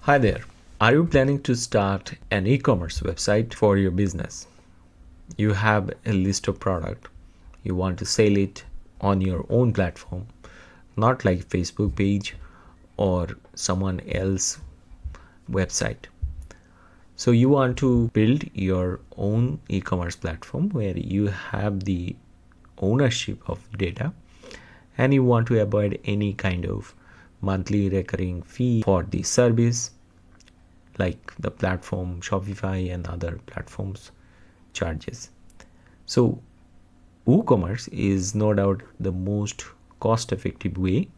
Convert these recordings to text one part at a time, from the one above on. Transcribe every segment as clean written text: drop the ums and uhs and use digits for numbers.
Hi there. Are you planning to start an e-commerce website for your business? You have a list of product. You want to sell it on your own platform, not like Facebook page or someone else website. So you want to build your own e-commerce platform where you have the ownership of data, and you want to avoid any kind of monthly recurring fee for the service like the platform Shopify and other platforms charges. So WooCommerce is no doubt the most cost effective way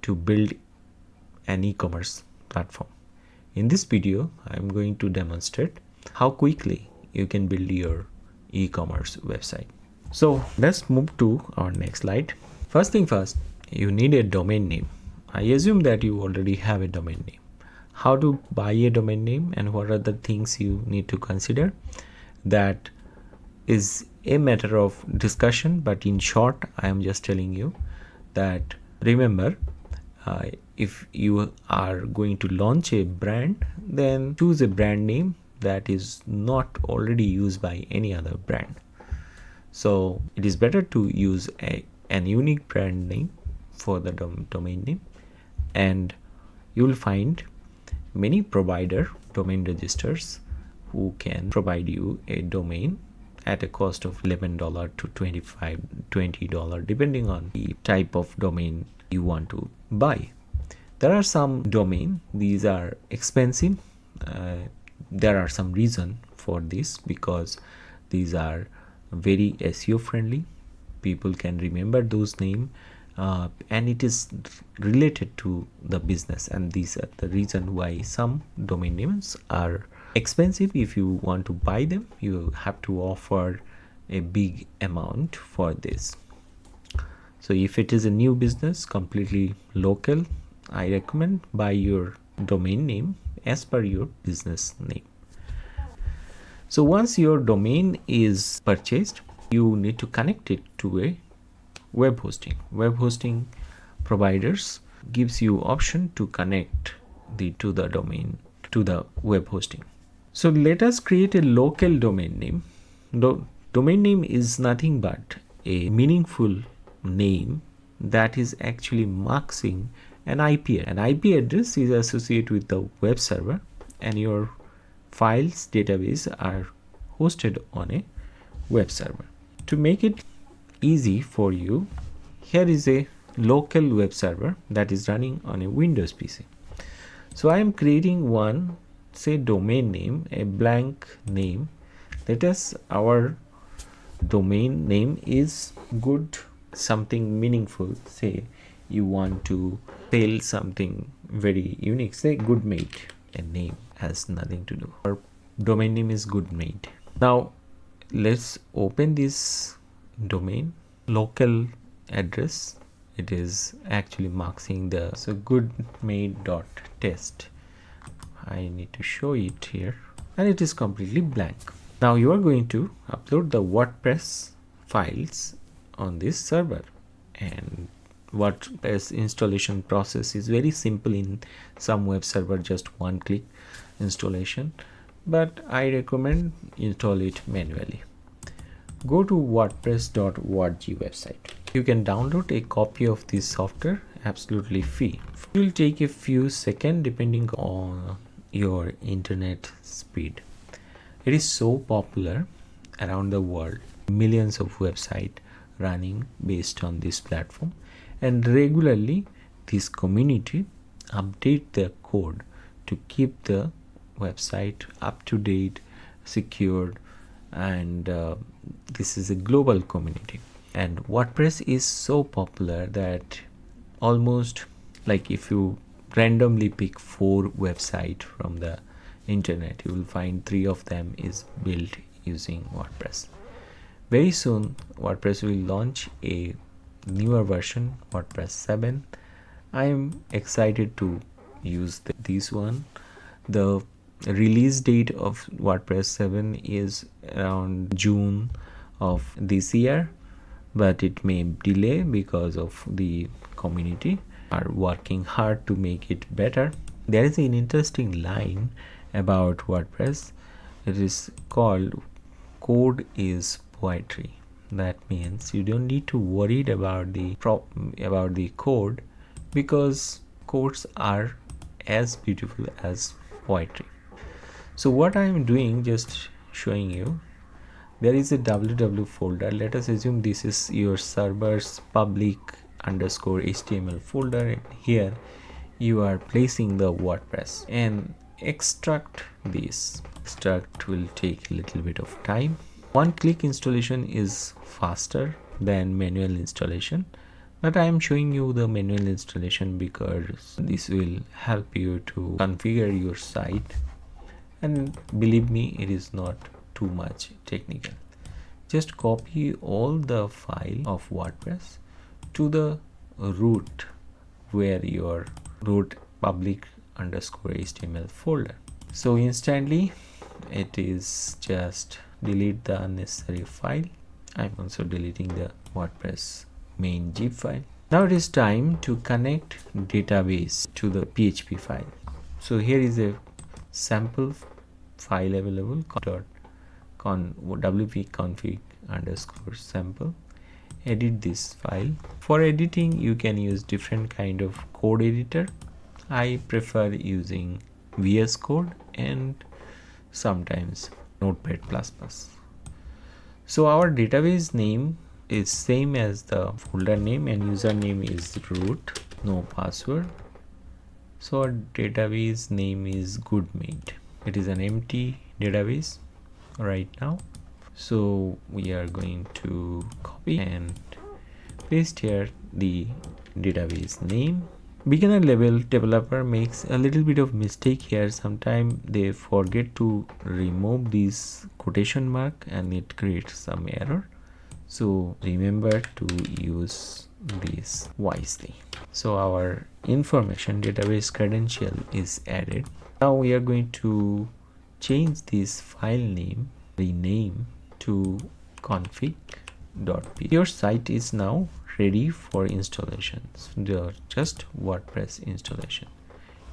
to build an e-commerce platform. In this video, I'm going to demonstrate how quickly you can build your e-commerce website. So let's move to our next slide. First thing first, you need a domain name. I assume that you already have a domain name. How to buy a domain name and what are the things you need to consider, that is a matter of discussion, but in short I am just telling you that remember, if you are going to launch a brand, then choose a brand name that is not already used by any other brand. So it is better to use an unique brand name for the domain name, and you will find many provider domain registers who can provide you a domain at a cost of $11 to $20 depending on the type of domain you want to buy. There are some domain, these are expensive. There are some reason for this because these are very SEO friendly. People can remember those names. And it is related to the business, and these are the reason why some domain names are expensive. If you want to buy them, you have to offer a big amount for this. So if it is a new business, completely local, I recommend buy your domain name as per your business name. So once your domain is purchased, you need to connect it to a web hosting providers gives you option to connect to the domain to the web hosting. So let us create a local domain name. Domain name is nothing but a meaningful name that is actually marking an IP. An IP address is associated with the web server, and your files database are hosted on a web server. To make it easy for you, here is a local web server that is running on a Windows PC. So I am creating one, say domain name, a blank name. Let us, our domain name is good, something meaningful. Say you want to sell something very unique, say GoodMate. A name has nothing to do. Our domain name is GoodMate. Now let's open this domain local address. It is actually marking the goodmate.test. I need to show it here, and it is completely blank. Now you are going to upload the WordPress files on this server, and WordPress installation process is very simple. In some web server, just one click installation, but I recommend install it manually. Go to wordpress.org website. You can download a copy of this software absolutely free. It will take a few seconds depending on your internet speed. It is so popular around the world. Millions of websites running based on this platform, and regularly this community update their code to keep the website up to date, secured, and this is a global community. And WordPress is so popular that almost, like, if you randomly pick 4 websites from the internet, you will find 3 of them is built using WordPress. Very soon WordPress will launch a newer version, WordPress 7. I am excited to use this one. The release date of WordPress 7 is around June of this year, but it may delay because of the community are working hard to make it better. There is an interesting line about WordPress. It is called code is poetry. That means you don't need to worry about the code, because codes are as beautiful as poetry. So what I am doing, just showing you, there is a www folder. Let us assume this is your server's public underscore HTML folder, and here you are placing the WordPress, and extract this. Extract will take a little bit of time. One click installation is faster than manual installation, but I am showing you the manual installation because this will help you to configure your site, and believe me, it is not too much technical. Just copy all the file of WordPress to the root, where your root public underscore HTML folder. So instantly it is just delete the unnecessary file. I'm also deleting the WordPress main zip file. Now it is time to connect database to the PHP file. So here is a sample file available, wp-config underscore sample. Edit this file. For editing, you can use different kind of code editor. I prefer using VS Code and sometimes Notepad++. So our database name is same as the folder name, and username is root, no password. So our database name is GoodMade. It is an empty database right now. So we are going to copy and paste here the database name. Beginner level developer makes a little bit of mistake here. Sometimes they forget to remove this quotation mark and it creates some error. So remember to use this wisely. So our information database credential is added. Now we are going to change this file name, rename to config.php. Your site is now ready for installations. Just WordPress installation.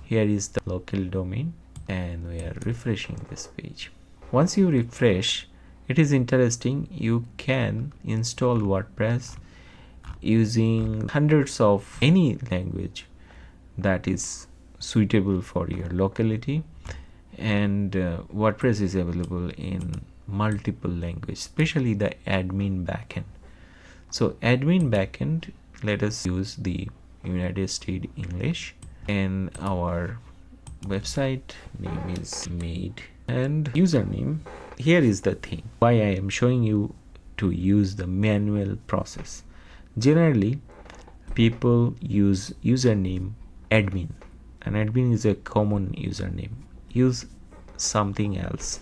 Here is the local domain, and we are refreshing this page. Once you refresh, it is interesting, you can install WordPress using hundreds of any language that is suitable for your locality, and WordPress is available in multiple languages, especially the admin backend. So admin backend, let us use the United States English, and our website name is made, and username. Here is the thing why I am showing you to use the manual process. Generally people use username admin, and admin is a common username. Use something else,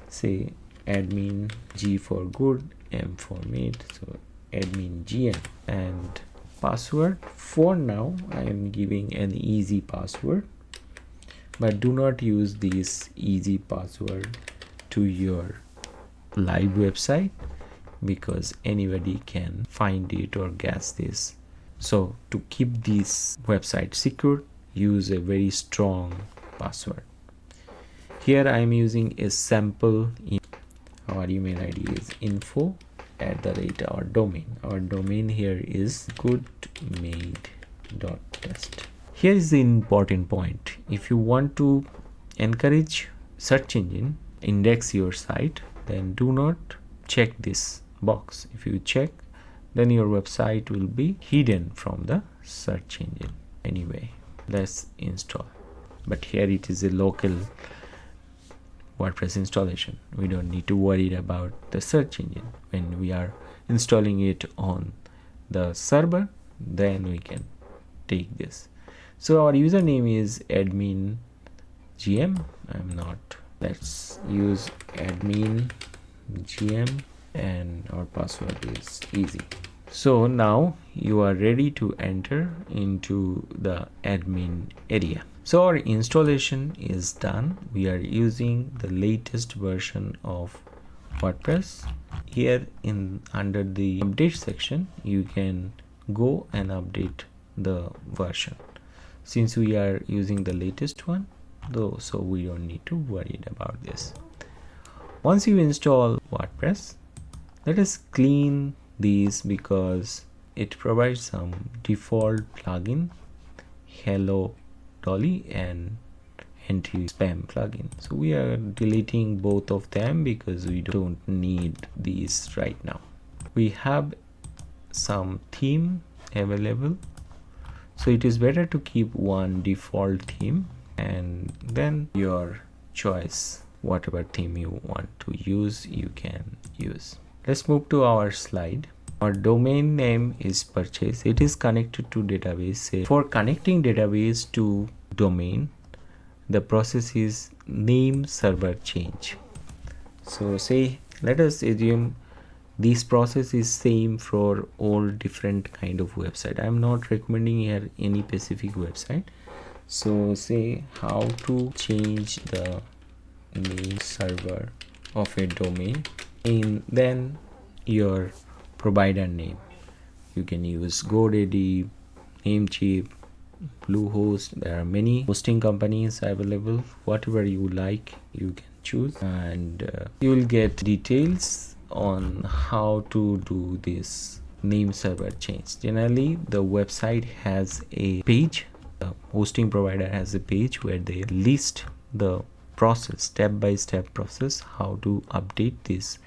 say admin, G for good, M for made, so admin GM. And password, for now I am giving an easy password, but do not use this easy password to your live website, because anybody can find it or guess this. So to keep this website secure, use a very strong password. Here I am using a sample. Our email ID is info@our domain. Our domain here is goodmade.test. Here is the important point. If you want to encourage search engine index your site, then do not check this box. If you check, then your website will be hidden from the search engine. Anyway, let's install. But here it is a local WordPress installation. We don't need to worry about the search engine. When we are installing it on the server, then we can take this. So our username is admin GM. Let's use admin GM, and our password is easy. So now you are ready to enter into the admin area. So our installation is done. We are using the latest version of WordPress. Here under the update section, you can go and update the version. since we are using the latest one though, so we don't need to worry about this. Once you install WordPress, let us clean these because it provides some default plugin, Hello Dolly and anti-spam plugin. So we are deleting both of them because we don't need these right now. We have some theme available, so it is better to keep one default theme and then your choice, whatever theme you want to use, you can use. Let's move to our slide. Our domain name is purchased. It is connected to database. For connecting database to domain, the process is name server change. So say, let us assume this process is same for all different kind of website. I'm not recommending here any specific website. So say how to change the name server of a domain, and then your provider name. You can use GoDaddy, Namecheap, Bluehost. There are many hosting companies available. Whatever you like, you can choose, and you will get details on how to do this name server change. Generally, the website has a page. The hosting provider has a page where they list the process, step-by-step process, how to update this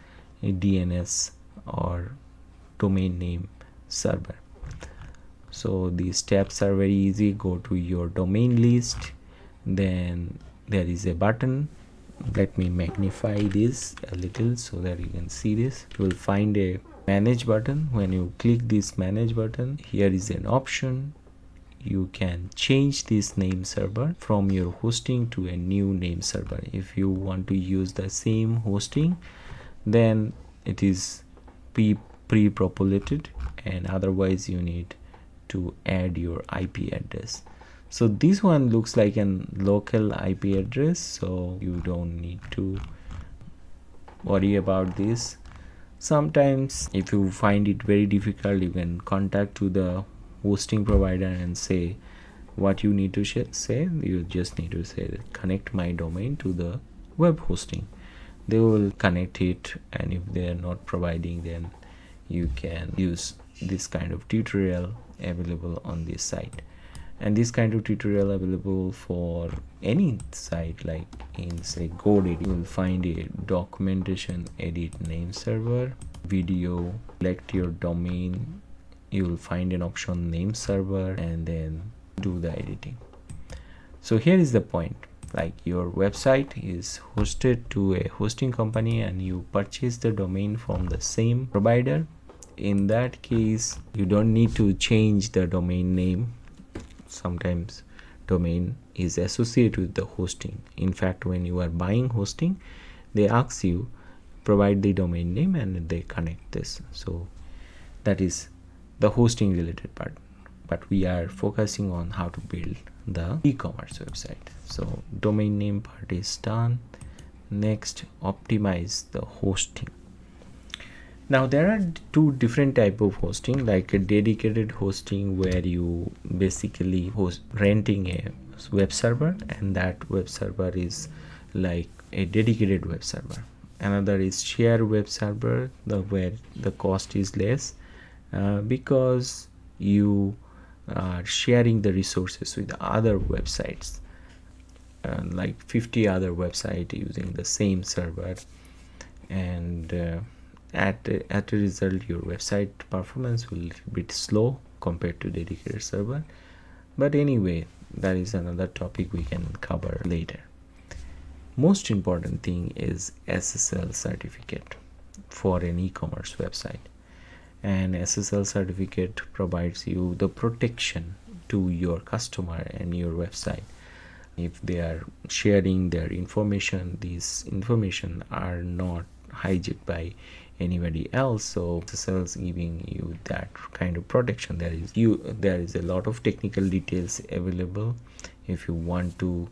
DNS or domain name server. So these steps are very easy. Go to your domain list, then there is a button. Let me magnify this a little so that you can see this. You will find a manage button. When you click this manage button, here is an option. You can change this name server from your hosting to a new name server. If you want to use the same hosting, then it is pre-populated, and otherwise you need to add your IP address. So this one looks like an local IP address, so you don't need to worry about this. Sometimes if you find it very difficult, you can contact to the hosting provider and say what you need to say. You just need to say connect my domain to the web hosting. They will connect it, and if they are not providing, then you can use this kind of tutorial available on this site. And this kind of tutorial available for any site, like in say GoDaddy. You will find a documentation, edit name server, video, select your domain. You will find an option name server, and then do the editing. So here is the point, like your website is hosted to a hosting company and you purchase the domain from the same provider. In that case, you don't need to change the domain name. Sometimes domain is associated with the hosting. In fact, when you are buying hosting, they ask you provide the domain name and they connect this. So that is the hosting related part, but we are focusing on how to build the e-commerce website. So domain name part is done. Next, optimize the hosting. Now there are two different type of hosting, like a dedicated hosting where you basically renting a web server, and that web server is like a dedicated web server. Another is share web server, where the cost is less because you are sharing the resources with other websites, like 50 other websites using the same server, and at a result your website performance will be a bit slow compared to dedicated server. But anyway, that is another topic we can cover later. Most important thing is SSL certificate for an e-commerce website, and SSL certificate provides you the protection to your customer and your website. If they are sharing their information, these information are not hijacked by anybody else, so SSL is giving you that kind of protection. There is a lot of technical details available. If you want to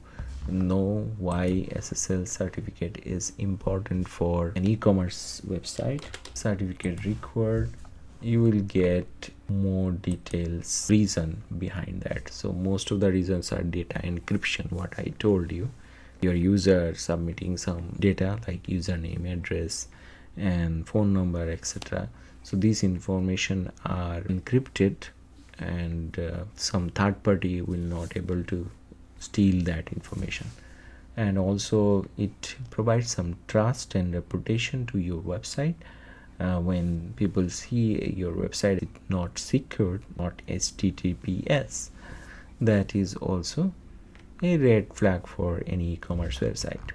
know why SSL certificate is important for an e-commerce website, certificate required you will get more details reason behind that. So most of the reasons are data encryption, what I told you, your user submitting some data like username, address and phone number, etc. So these information are encrypted, and some third party will not able to steal that information. And also it provides some trust and reputation to your website. When people see your website is not secured, not HTTPS, that is also a red flag for any e-commerce website.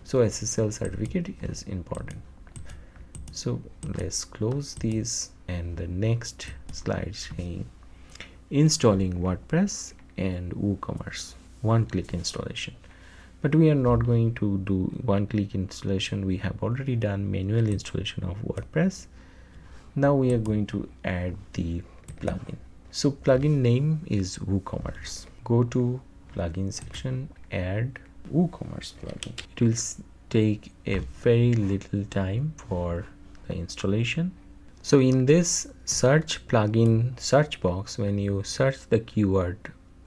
So SSL certificate is important. So let's close this, and the next slide saying installing WordPress and WooCommerce, one-click installation. But we are not going to do one-click installation. We have already done manual installation of WordPress. Now we are going to add the plugin. So plugin name is WooCommerce. Go to plugin section, add WooCommerce plugin. It will take a very little time for the installation. So in this search plugin search box, when you search the keyword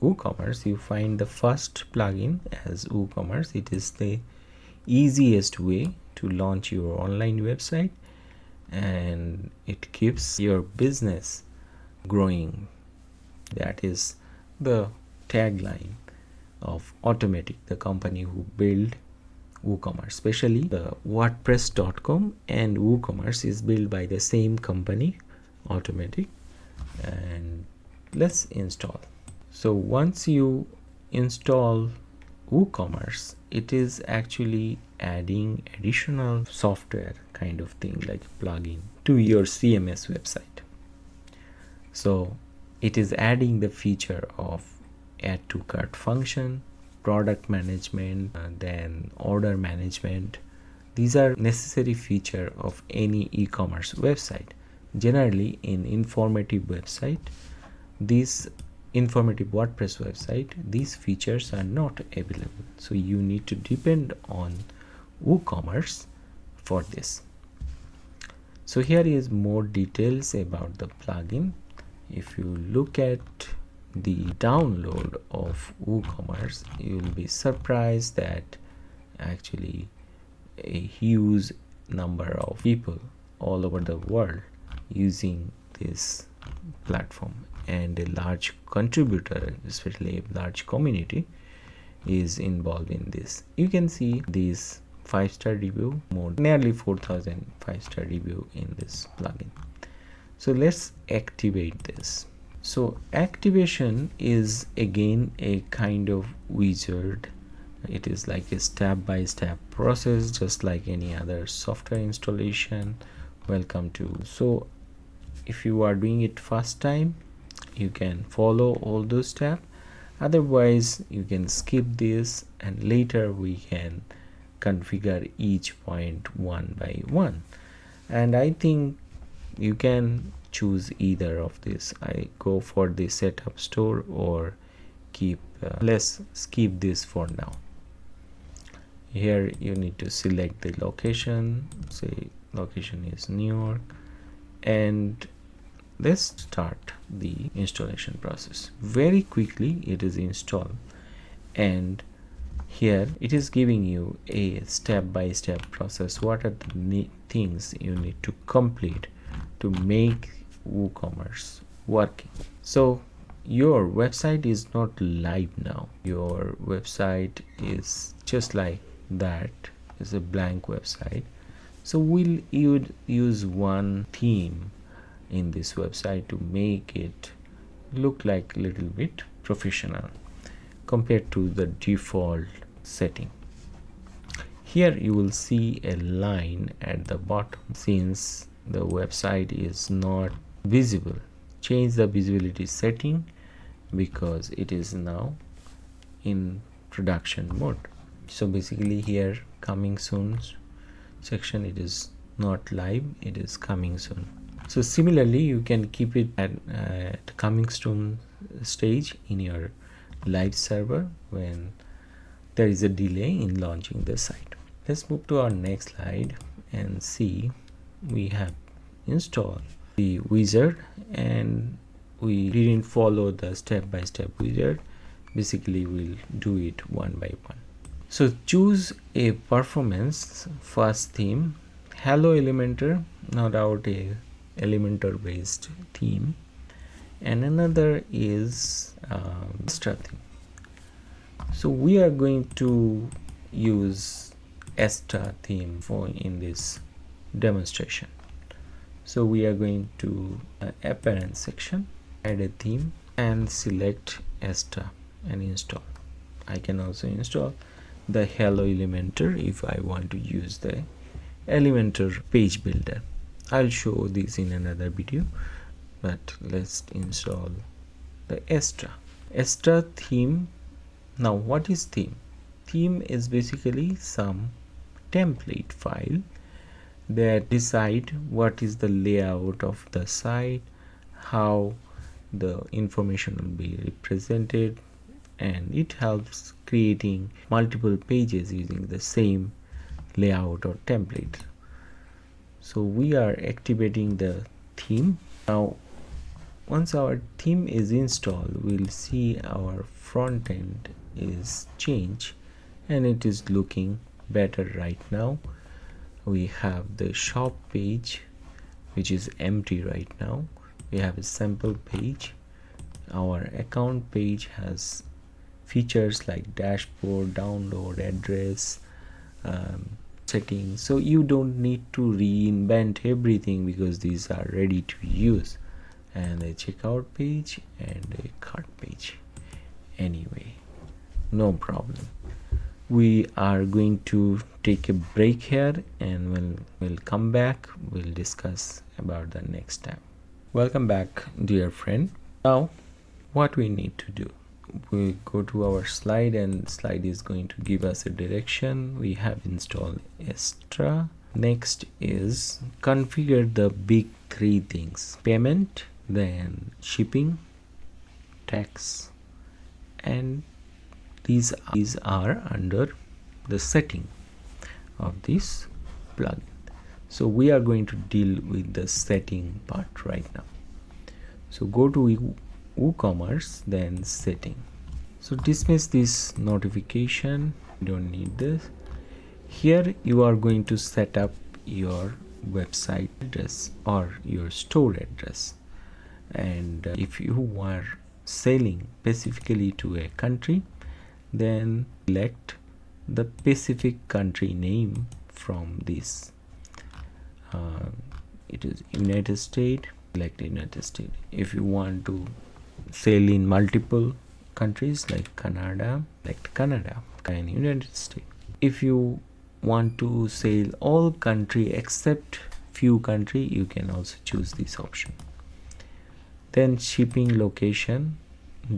WooCommerce, you find the first plugin as WooCommerce. It is the easiest way to launch your online website, and it keeps your business growing. That is the tagline of Automatic, the company who built WooCommerce. Especially the WordPress.com and WooCommerce is built by the same company, Automatic. And let's install. So once you install WooCommerce, it is actually adding additional software kind of thing, like plugin to your CMS website. So it is adding the feature of add to cart function, product management, then order management. These are necessary feature of any e-commerce website. Generally in informative website, these informative WordPress website, these features are not available. So you need to depend on WooCommerce for this. So here is more details about the plugin. If you look at the download of WooCommerce, you will be surprised that actually a huge number of people all over the world using this platform, and a large contributor, especially a large community, is involved in this. You can see these 5-star review, nearly 4,000 5-star review in this plugin. So let's activate this. So activation is again a kind of wizard. It is like a step-by-step process, just like any other software installation. Welcome to. So if you are doing it first time, you can follow all those steps. Otherwise you can skip this, and later we can configure each point one by one. And I think you can choose either of this. I go for the setup store or keep let's skip this for now. Here you need to select the location. Say location is New York, and let's start the installation process. Very quickly it is installed, and here it is giving you a step-by-step process. What are the things you need to complete to make WooCommerce working? So your website is not live now. Your website is just like that, is a blank website. So you'd use one theme in this website to make it look like a little bit professional compared to the default setting. Here you will see a line at the bottom. Since the website is not visible, change the visibility setting because it is now in production mode. So basically here coming soon section, it is not live, it is coming soon. So similarly you can keep it at coming soon stage in your live server when there is a delay in launching the site. Let's move to our next slide and see we have installed the wizard, and we didn't follow the step-by-step wizard. Basically we'll do it one by one. So choose a performance first theme. Hello Elementor, no doubt a Elementor based theme, and another is Astra theme. So we are going to use Astra theme for in this demonstration. So we are going to appearance section, add a theme, and select Astra and install. I can also install the Hello Elementor if I want to use the Elementor page builder. I'll show this in another video, but let's install the Astra theme. Now what is theme? Theme is basically some template file that decide what is the layout of the site, how the information will be represented, and it helps creating multiple pages using the same layout or template. So we are activating the theme. Now once our theme is installed, we'll see our front end is changed and it is looking better right now. We have the shop page which is empty right now. We have a sample page. Our account page has features like dashboard, download, address, settings. So you don't need to reinvent everything because these are ready to use. And a checkout page and a cart page. Anyway, no problem. We are going to take a break here, and we'll come back. We'll discuss about the next step. Welcome back, dear friend. Now what we need to do, we go to our slide, and slide is going to give us a direction. We have installed Astra. Next is configure the big three things: payment, then shipping, tax, and these are under the setting of this plugin. So we are going to deal with the setting part right now. So go to WooCommerce, then setting. So dismiss this notification, you don't need this. Here you are going to set up your website address or your store address, and if you are selling specifically to a country, then select the specific country name from this. It is United States, select United States. If you want to sell in multiple countries like Canada, select Canada and United States. If you want to sell all country except few country, you can also choose this option. Then shipping location,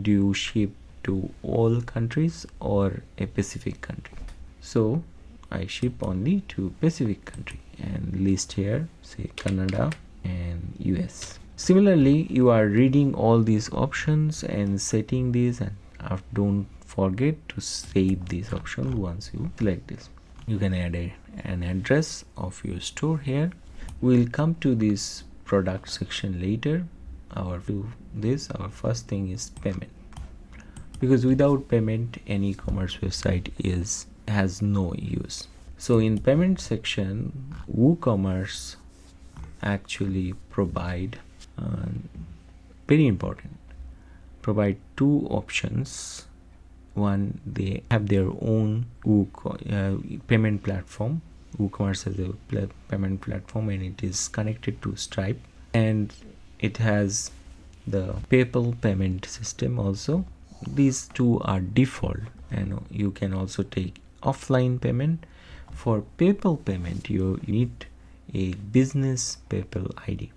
do you ship to all countries or a specific country? So I ship only to specific country, and list here say Canada and US. Similarly, you are reading all these options and setting these, and don't forget to save these options once you select this. You can add an address of your store here. We'll come to this product section later. Our first thing is payment, because without payment an e-commerce website has no use. So in payment section, WooCommerce actually provide very important, provide two options. One, they have their own payment platform. WooCommerce has a payment platform, and it is connected to Stripe, and it has the PayPal payment system also. These two are default, and you can also take offline payment. For PayPal payment, you need a business PayPal ID.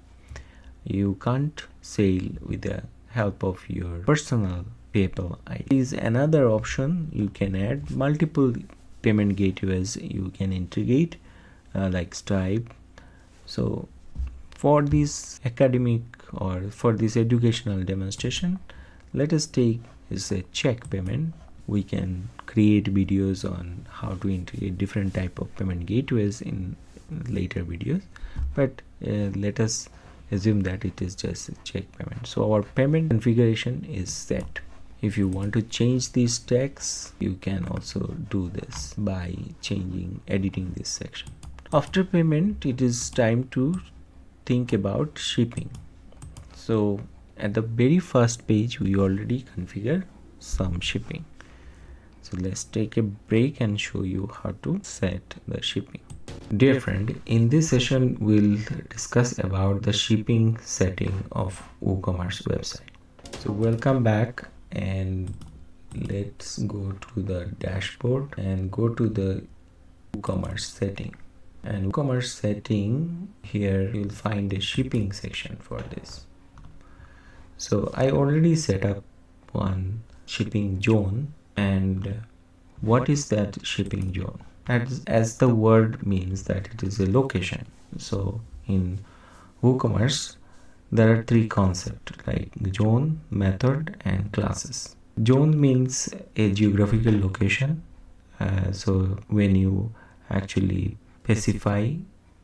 You can't sell with the help of your personal PayPal ID. Is another option. You can add multiple payment gateways you can integrate, like Stripe. So for this academic or for this educational demonstration, let us take is a check payment. We can create videos on how to integrate different type of payment gateways in later videos, but let us assume that it is just a check payment. So our payment configuration is set. If you want to change these text, you can also do this by editing this section. After payment, it is time to think about shipping. So at the very first page, we already configure some shipping. So let's take a break and show you how to set the shipping. Dear friend, in this session, we'll discuss about the shipping setting of WooCommerce website. So welcome back, and let's go to the dashboard and go to the WooCommerce setting. And WooCommerce setting, here you'll find a shipping section for this. So I already set up one shipping zone. And what is that shipping zone? As the word means that it is a location. So in WooCommerce, there are three concepts like zone, method, and classes. Zone means a geographical location. So when you actually specify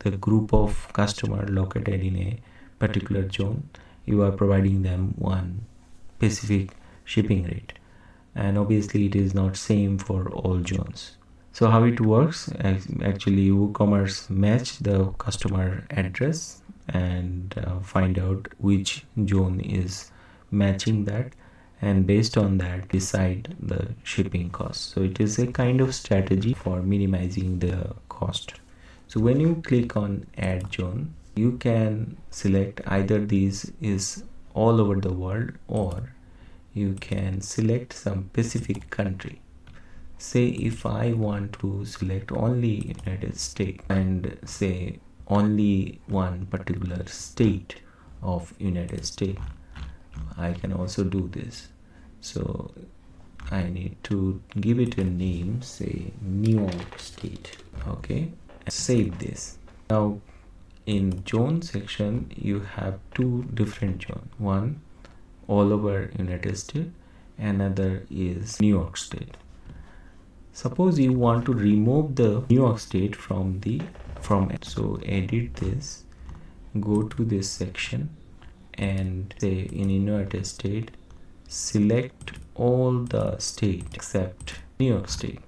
the group of customer located in a particular zone, you are providing them one specific shipping rate. And obviously it is not same for all zones. So how it works, actually WooCommerce match the customer address and find out which zone is matching that, and based on that decide the shipping cost. So it is a kind of strategy for minimizing the cost. So when you click on add zone, you can select either these is all over the world, or you can select some specific country. Say if I want to select only United States and say only one particular state of United States, I can also do this. So I need to give it a name, say New York State. Okay, save this. Now in zone section, you have two different zones. One all over United States, another is New York State. Suppose you want to remove the New York State from it. So edit this, go to this section, and say in United States, select all the state except New York State.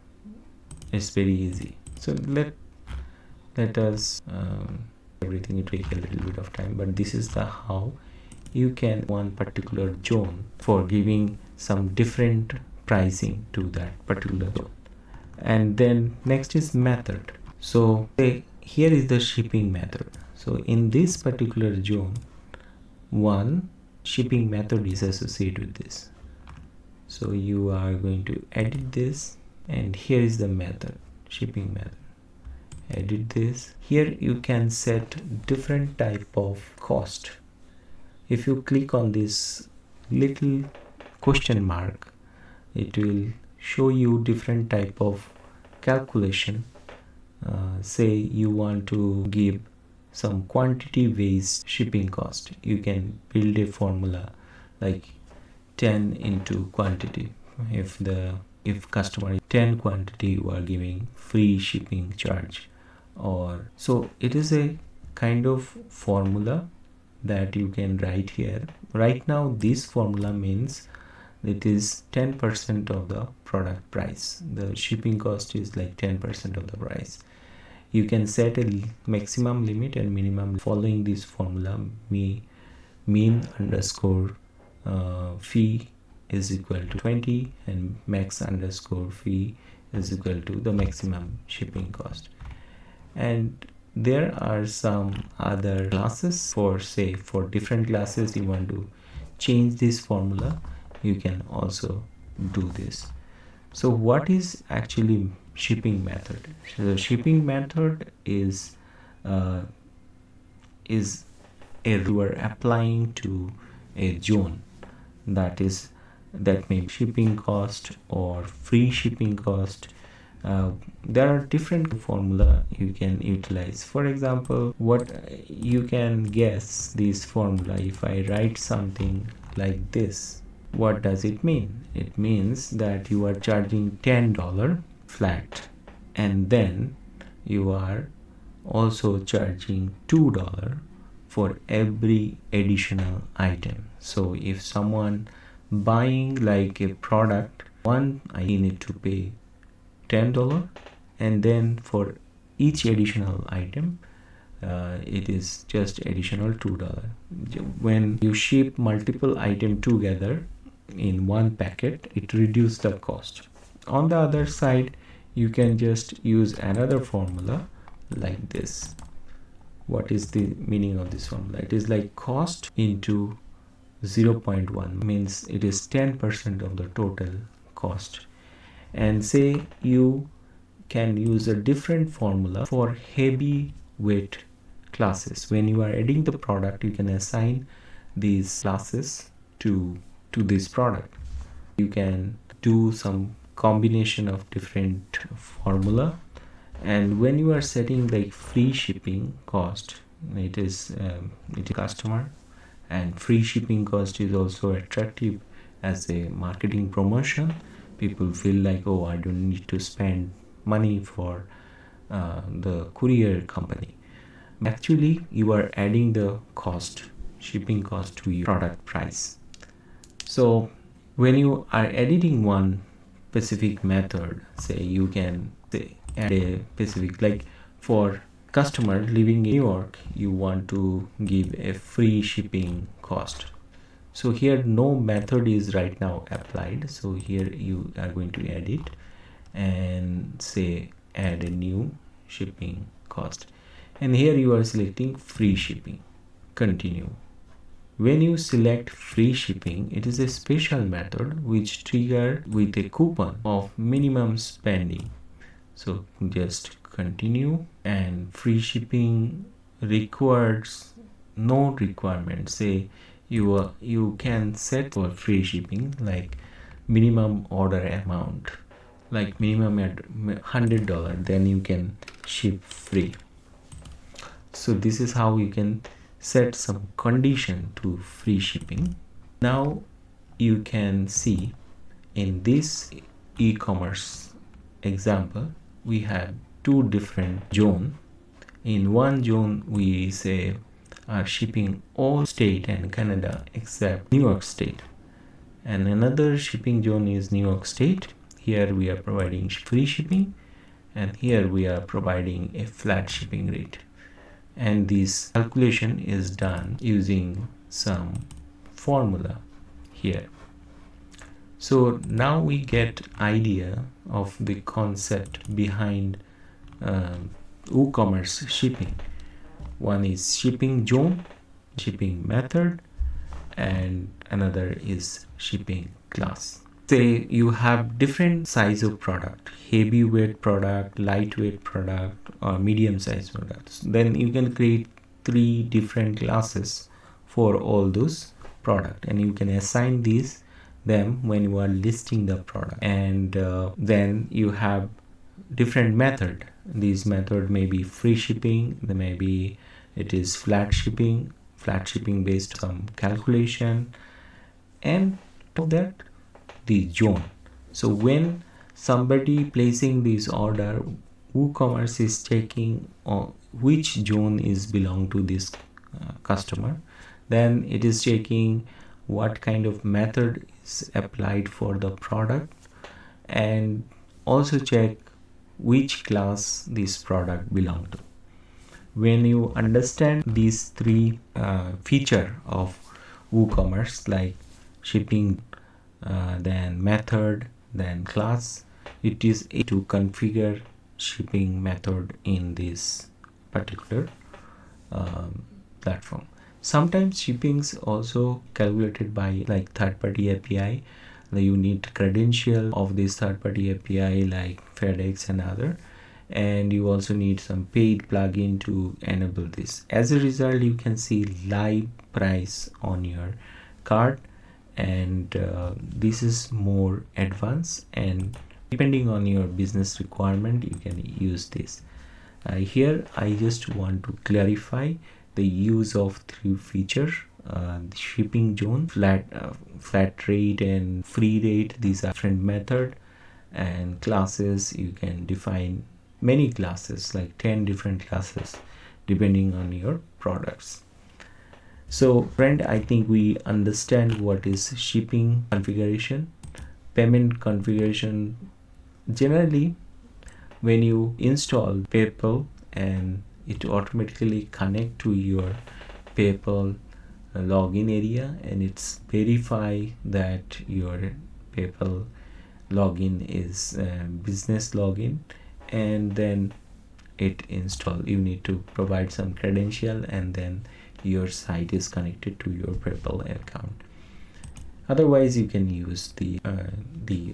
It's very easy. So let us everything, it take a little bit of time, but this is the how you can one particular zone for giving some different pricing to that particular zone. And then next is method. So here is the shipping method. So in this particular zone, one shipping method is associated with this. So you are going to edit this, and here is the method, shipping method. Edit this. Here you can set different type of cost. If you click on this little question mark, it will show you different type of calculation. Say you want to give some quantity based shipping cost. You can build a formula like 10 into quantity. If customer is 10 quantity, you are giving free shipping charge. Or so it is a kind of formula that you can write here. Right now this formula means it is 10% of the product price. The shipping cost is like 10% of the price. You can set a maximum limit and minimum following this formula. Mean underscore fee is equal to 20 and max underscore fee is equal to the maximum shipping cost. And there are some other classes for different classes you want to change this formula, you can also do this. So what is actually shipping method? So the shipping method is you are applying to a zone that may be shipping cost or free shipping cost. There are different formula you can utilize. For example, what you can guess this formula, if I write something like this, what does it mean? It means that you are charging $10 flat, and then you are also charging $2 for every additional item. So if someone buying like a product, one I need to pay $10, and then for each additional item it is just additional $2. When you ship multiple items together in one packet, it reduces the cost. On the other side, you can just use another formula like this. What is the meaning of this formula? It is like cost into 0.1, means it is 10% of the total cost. And say you can use a different formula for heavy weight classes. When you are adding the product, you can assign these classes to this product. You can do some combination of different formula, and when you are setting like free shipping cost, it is customer, and free shipping cost is also attractive as a marketing promotion. People feel like, oh, I don't need to spend money for the courier company. Actually, you are adding the cost, shipping cost, to your product price. So when you are editing one specific method, say you can add a specific, like for customer living in New York, you want to give a free shipping cost. So here no method is right now applied, so here you are going to edit and say add a new shipping cost, and here you are selecting free shipping. Continue. When you select free shipping, it is a special method which trigger with a coupon of minimum spending. So just continue, and free shipping requires no requirement. Say you can set for free shipping like minimum order amount, like minimum at $100, then you can ship free. So this is how you can set some condition to free shipping. Now you can see in this e-commerce example, we have two different zones. In one zone we say are shipping all state and Canada except New York State, and another shipping zone is New York State. Here we are providing free shipping, and here we are providing a flat shipping rate, and this calculation is done using some formula here. So now we get idea of the concept behind WooCommerce shipping. One is shipping zone, shipping method, and another is shipping class. Say you have different size of product, heavyweight product, lightweight product, or medium size products. Then you can create 3 different classes for all those product, and you can assign them when you are listing the product. And then you have different method. These method may be free shipping, there may be it is flat shipping based on calculation, and of that the zone. So when somebody placing this order, WooCommerce is checking which zone is belong to this customer. Then it is checking what kind of method is applied for the product, and also check which class this product belong to. When you understand these 3 feature of WooCommerce, like shipping, then method, then class, it is to configure shipping method in this particular platform. Sometimes shippings also calculated by like third-party API. You need credential of this third-party API like FedEx and other, and you also need some paid plugin to enable this. As a result, you can see live price on your cart, and this is more advanced, and depending on your business requirement you can use this. Here I just want to clarify the use of 3 features, the shipping zone, flat rate and free rate. These are different method, and classes, you can define many classes, like 10 different classes depending on your products. So friend, I think we understand what is shipping configuration, payment configuration. Generally, when you install PayPal and it automatically connect to your PayPal login area, and it's verify that your PayPal login is business login, and then it install. You need to provide some credential, and then your site is connected to your PayPal account. Otherwise, you can use the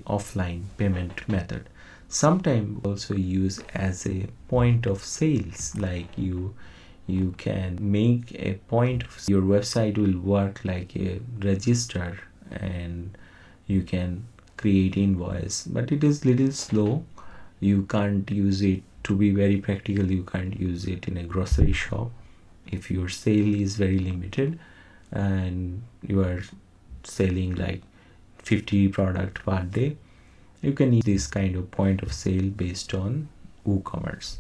offline payment method. Sometimes also use as a point of sales, like you can make a point of your website will work like a register, and you can create invoice, but it is little slow. You can't use it. To be very practical, you can't use it in a grocery shop if your sale is very limited and you are selling like 50 product per day. You can use this kind of point of sale based on WooCommerce,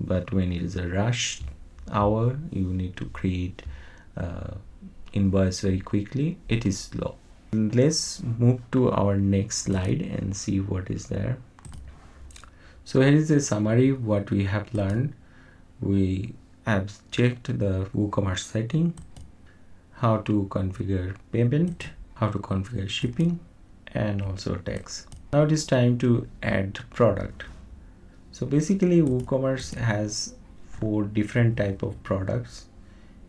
but when it is a rush hour, you need to create invoice very quickly. It is slow. Let's move to our next slide and see what is there. So here is a summary what we have learned. We have checked the WooCommerce setting, how to configure payment, how to configure shipping, and also tax. Now it is time to add product. So basically WooCommerce has 4 different type of products.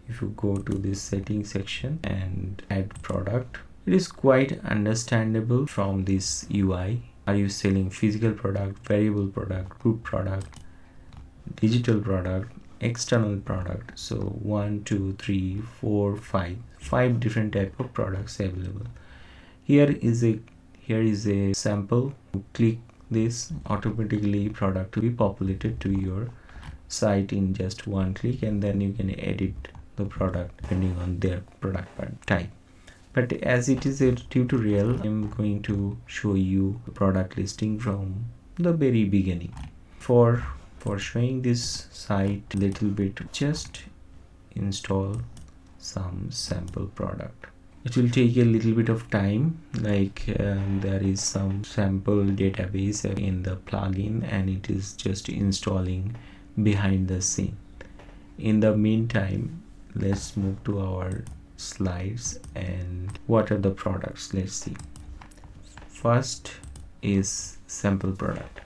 If you go to this settings section and add product, it is quite understandable from this UI. Are you selling physical product, variable product, group product, digital product, external product? So 1, 2, 3, 4, 5 different type of products available. Here is a sample. You click this, automatically product will be populated to your site in just one click, and then you can edit the product depending on their product type. But as it is a tutorial, I'm going to show you the product listing from the very beginning. For showing this site little bit, just install some sample product. It will take a little bit of time, like there is some sample database in the plugin, and it is just installing behind the scene. In the meantime, let's move to our slides and what are the products. Let's see. First is sample product.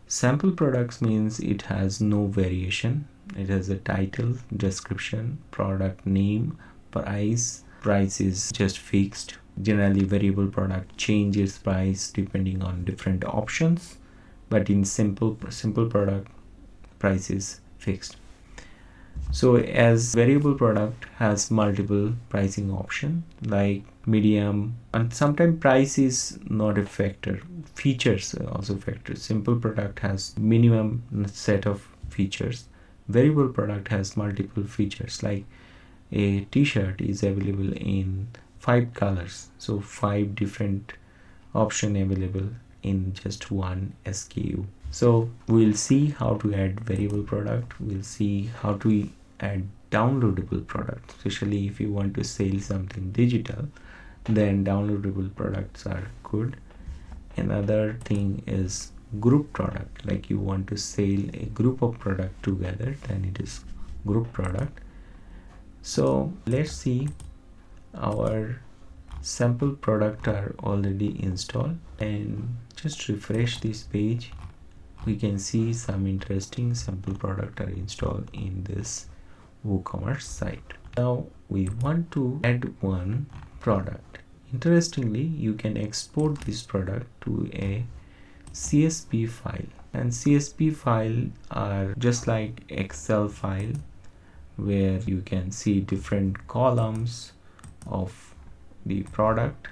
Sample products means it has no variation. It has a title, description, product name, price. Price is just fixed. Generally variable product changes price depending on different options, but in simple product, price is fixed. So as variable product has multiple pricing option like medium, and sometimes price is not a factor, features are also factors. Simple product has minimum set of features. Variable product has multiple features, like a t-shirt is available in 5 colors, so 5 different option available in just one SKU. So we'll see how to add variable product. We'll see how to add downloadable product, especially if you want to sell something digital, then downloadable products are good. Another thing is group product, like you want to sell a group of product together, then it is group product. So let's see, our sample product are already installed, and just refresh this page. We can see some interesting sample product are installed in this WooCommerce site. Now we want to add one product. Interestingly, you can export this product to a CSV file, and CSV file are just like Excel file where you can see different columns of the product.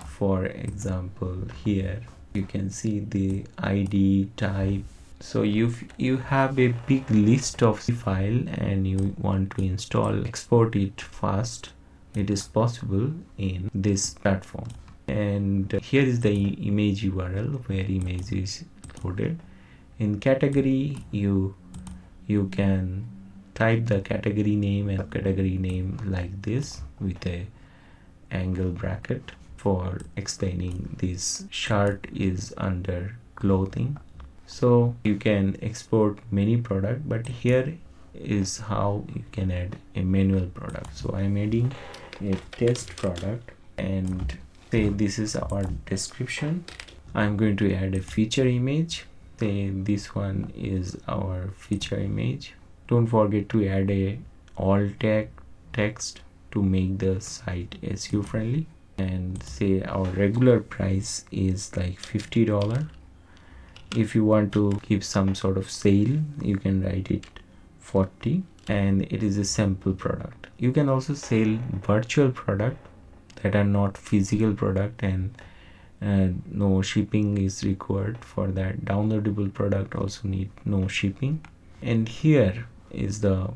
For example, here you can see the ID, type. So you have a big list of file and you want to install, export it fast, it is possible in this platform. And here is the image URL where image is loaded. In category, you can type the category name and category name like this with a angle bracket for explaining this shirt is under clothing. So you can export many product, but here is how you can add a manual product. So I'm adding a test product and say this is our description. I'm going to add a feature image. Say this one is our feature image. Don't forget to add a alt tag text to make the site SEO friendly, and say our regular price is like $50. If you want to keep some sort of sale, you can write it 40, and it is a sample product. You can also sell virtual product that are not physical product, and no shipping is required for that. Downloadable product also need no shipping. And here is the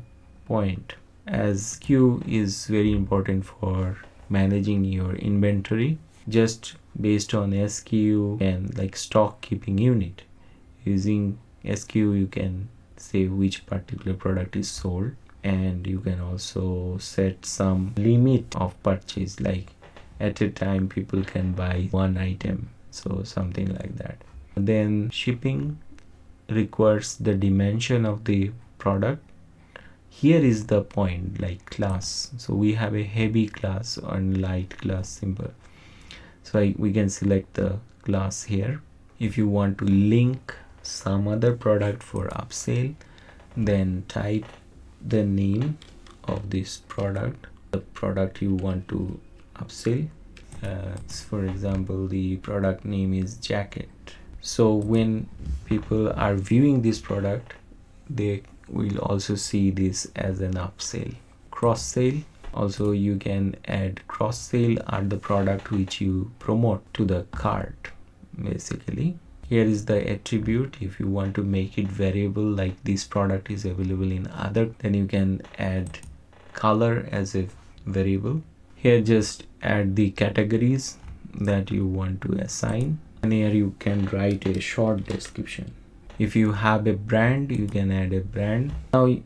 point, as SKU is very important for managing your inventory. Just based on SKU and like stock keeping unit, using SKU you can say which particular product is sold, and you can also set some limit of purchase, like at a time people can buy one item, so something like that. Then shipping requires the dimension of the product. Here is the point, like class. So we have a heavy class and light class symbol. So we can select the class here. If you want to link some other product for upsell, then type the name of this product, the product you want to upsell. For example, the product name is jacket. So when people are viewing this product, they will also see this as an upsell. Cross sale, also you can add cross sale are the product which you promote to the cart. Basically, here is the attribute. If you want to make it variable, like this product is available in other, then you can add color as a variable. Here just add the categories that you want to assign, and here you can write a short description. If you have a brand, you can add a brand. Now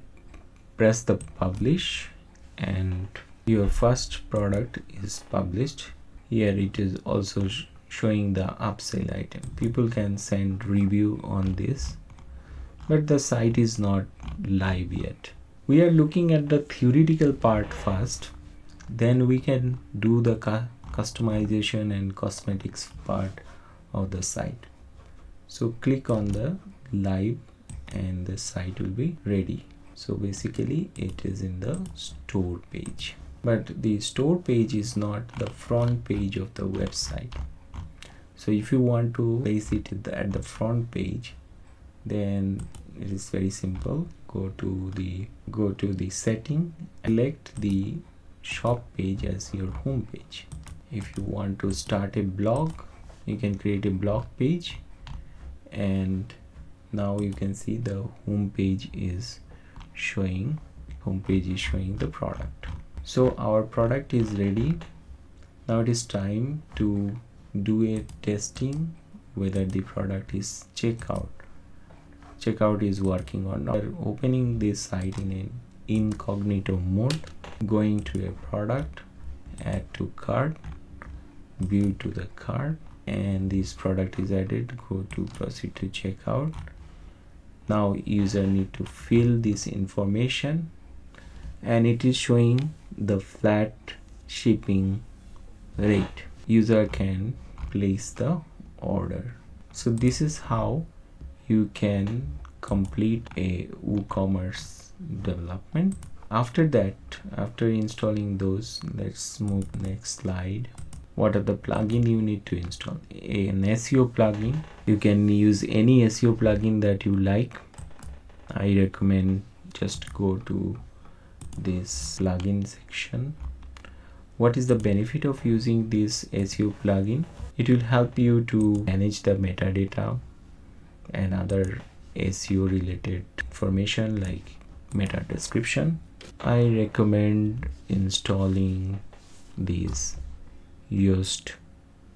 press the publish, and your first product is published. Here it is also showing the upsell item. People can send review on this, but the site is not live yet. We are looking at the theoretical part first, then we can do the customization and cosmetics part of the site. So click on the live and the site will be ready. So basically it is in the store page, but the store page is not the front page of the website. So if you want to place it at the front page, then it is very simple. Go to the setting, select the shop page as your home page. If you want to start a blog, you can create a blog page, and now you can see the home page is showing the product. So our product is ready. Now it is time to do a testing whether the product is checkout is working or not. We're opening this site in an incognito mode, going to a product, add to cart, view to the cart, and this product is added. Go to proceed to checkout. Now user need to fill this information, and it is showing the flat shipping rate. User can place the order. So this is how you can complete a WooCommerce development. After that, after installing those, let's move next slide. What are the plugin you need to install? An SEO plugin. You can use any SEO plugin that you like. I recommend just go to this plugin section. What is the benefit of using this SEO plugin? It will help you to manage the metadata and other SEO related information like meta description. I recommend installing this Yoast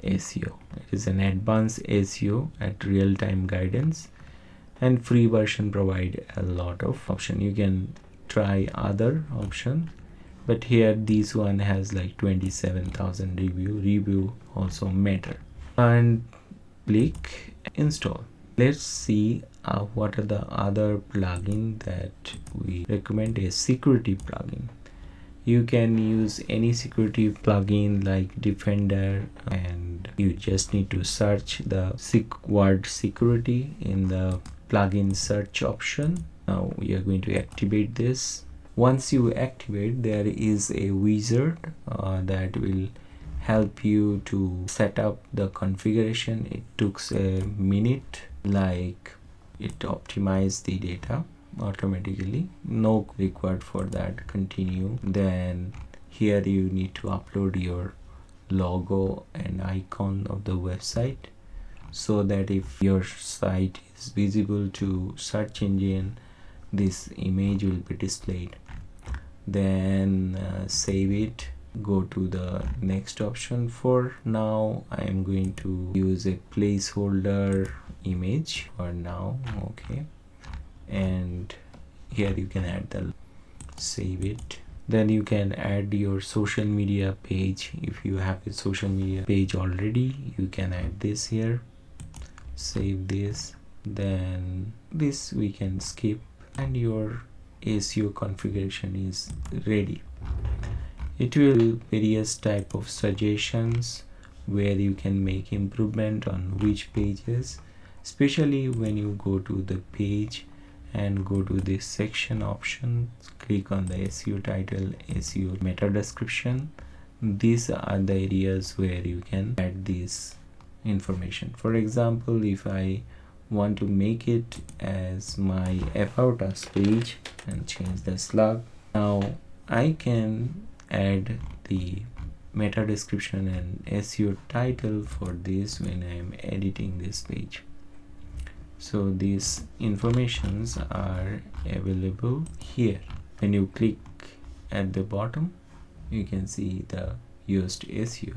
SEO. It is an advanced SEO at real-time guidance, and free version provide a lot of option. You can try other option, but here this one has like 27,000 review also matter, and click install. Let's see what are the other plugin that we recommend. A security plugin. You can use any security plugin like Defender, and you just need to search the word security in the plugin search option. Now we are going to activate this. Once you activate, there is a wizard that will help you to set up the configuration. It took a minute, like it optimized the data automatically, no required for that. Continue. Then here you need to upload your logo and icon of the website, so that if your site is visible to search engine, this image will be displayed. Then save it, go to the next option. For now I am going to use a placeholder image for now. Okay, and here you can add the, save it. Then you can add your social media page. If you have a social media page already, you can add this here. Save this. Then this we can skip, and your SEO configuration is ready. It will do various type of suggestions where you can make improvement on which pages, especially when you go to the page and go to this section option, click on the SEO title, SEO meta description. These are the areas where you can add this information. For example, if I want to make it as my about us page and change the slug, now I can add the meta description and SEO title for this when I am editing this page. So these informations are available here. When you click at the bottom, you can see the used SEO.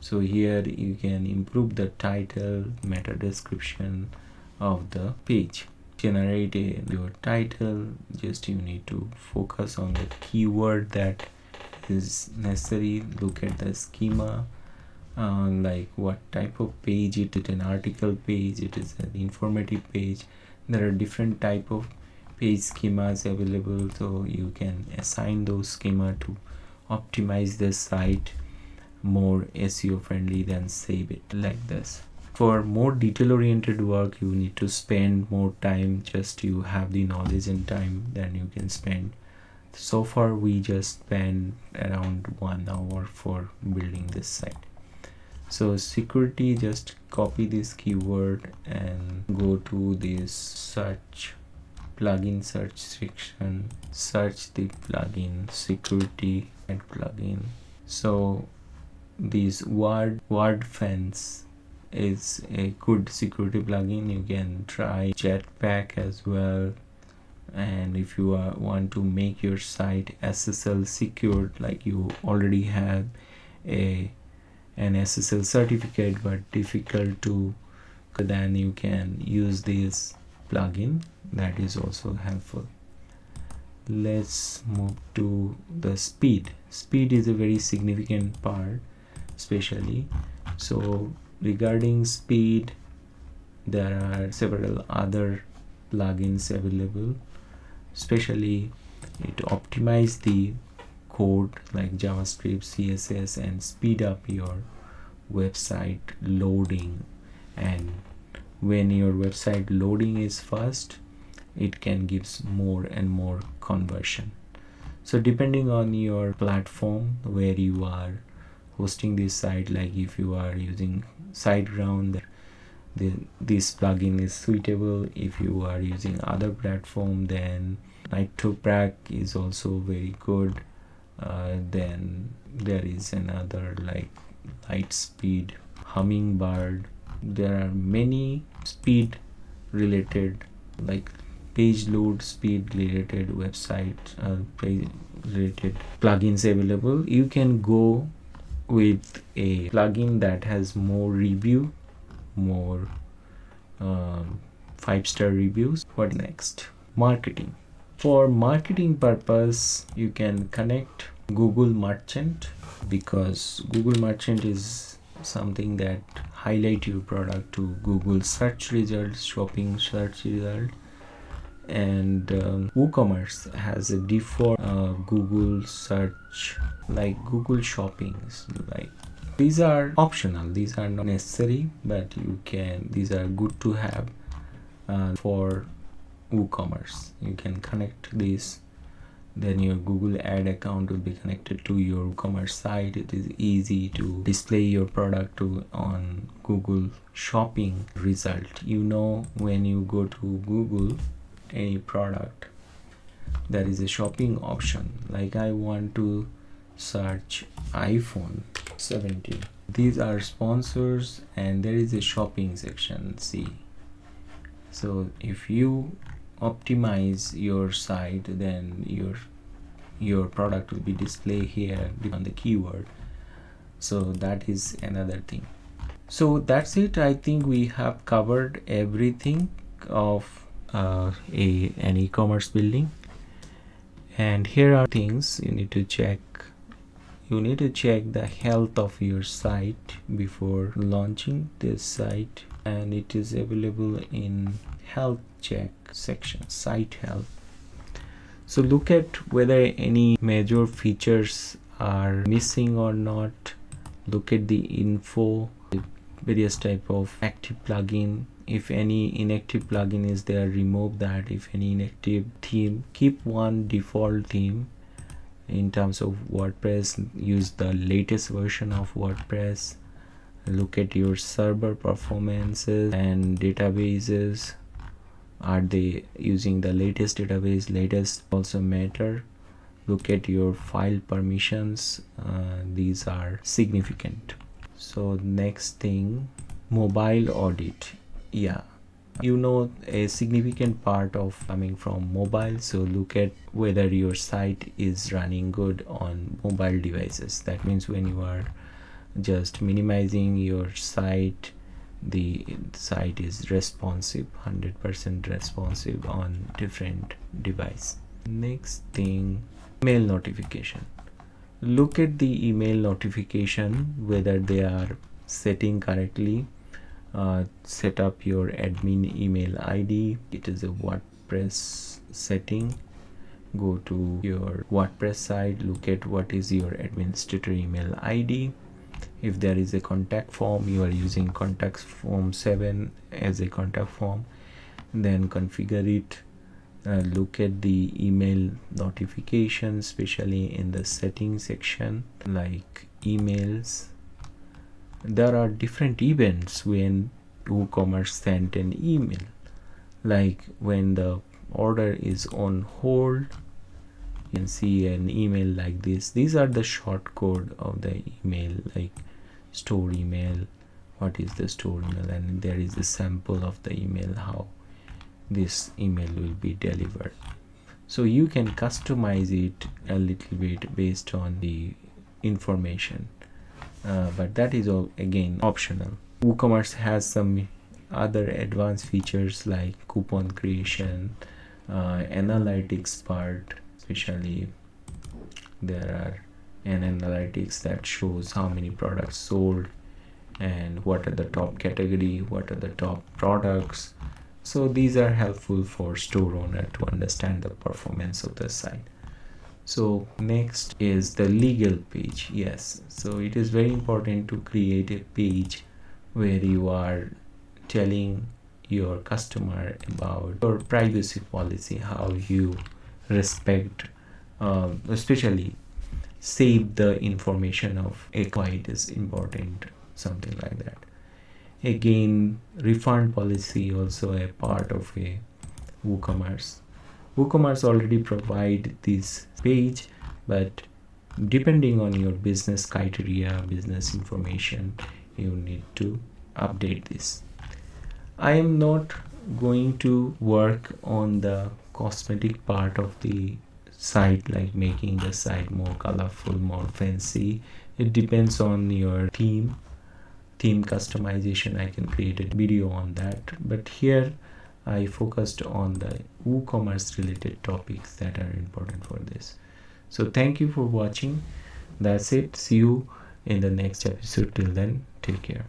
So here you can improve the title, meta description of the page. Generate your title. Just you need to focus on the keyword that is necessary. Look at the schema, like what type of page it is. An article page, it is an informative page. There are different type of page schemas available, so you can assign those schema to optimize the site more SEO friendly, then save it like this. For more detail oriented work, you need to spend more time. Just you have the knowledge and time, then you can spend. So far we just spent around 1 hour for building this site. So security, just copy this keyword and go to this search, plugin search section, search the plugin security and plugin. So this WordFence is a good security plugin. You can try Jetpack as well. And if you want to make your site SSL secured, like you already have an SSL certificate but difficult to, then you can use this plugin. That is also helpful. Let's move to the speed. Speed is a very significant part, especially. So regarding speed, there are several other plugins available. Especially it optimize the code like JavaScript, CSS, and speed up your website loading. And when your website loading is fast, it can give more and more conversion. So depending on your platform where you are hosting this site, like if you are using SiteGround, this plugin is suitable. If you are using other platform, then Nitroprac is also very good. Then there is another like Lightspeed, Hummingbird. There are many speed related, like page load speed related website page related plugins available. You can go with a plugin that has more review, more 5-star reviews. What next? Marketing. For marketing purpose, you can connect Google Merchant, because Google Merchant is something that highlight your product to Google search results, shopping search result. And WooCommerce has a default Google search, like Google shoppings. Like, these are optional, these are not necessary, but these are good to have for WooCommerce. You can connect this, then your Google ad account will be connected to your WooCommerce site. It is easy to display your product on Google shopping result. When you go to Google any product, there is a shopping option. Like, I want to search iPhone 17. These are sponsors, and there is a shopping section. See, so if you optimize your site, then your product will be displayed here on the keyword. So that is another thing. So that's it. I think we have covered everything of an e-commerce building. And here are things you need to check. You need to check the health of your site before launching this site, and it is available in health check section, site health. So look at whether any major features are missing or not. Look at the info, various type of active plugin. If any inactive plugin is there, remove that. If any inactive theme, keep one default theme. In terms of WordPress, use the latest version of WordPress. Look at your server performances and databases. Are they using the latest database? Latest also matter. Look at your file permissions. These are significant. So next thing, mobile audit. A significant part of coming from mobile. So look at whether your site is running good on mobile devices. That means when you are just minimizing your site, the site is responsive, 100% responsive on different device. Next thing, email notification. Look at the email notification, whether they are setting correctly. Set up your admin email ID. It is a WordPress setting. Go to your WordPress site, look at what is your administrator email ID. If there is a contact form, you are using contact form 7 as a contact form, then configure it. Look at the email notifications, especially in the settings section, like emails. There are different events when WooCommerce sent an email, like when the order is on hold, you can see an email like this. These are the short code of the email, like store email. What is the store email? And there is a sample of the email, how this email will be delivered. So you can customize it a little bit based on the information, but that is all again optional. WooCommerce has some other advanced features like coupon creation, analytics part. Especially there are an analytics that shows how many products sold and what are the top category, what are the top products. So these are helpful for store owner to understand the performance of the site. So next is the legal page. Yes, so it is very important to create a page where you are telling your customer about your privacy policy, how you respect, especially save the information of why it is important, something like that. Again, refund policy also a part of a WooCommerce. WooCommerce already provide this page, but depending on your business criteria, business information, you need to update this. I am not going to work on the cosmetic part of the site, like making the site more colorful, more fancy. It depends on your theme customization. I can create a video on that, but here I focused on the WooCommerce related topics that are important for this. So thank you for watching. That's it. See you in the next episode. Till then, take care.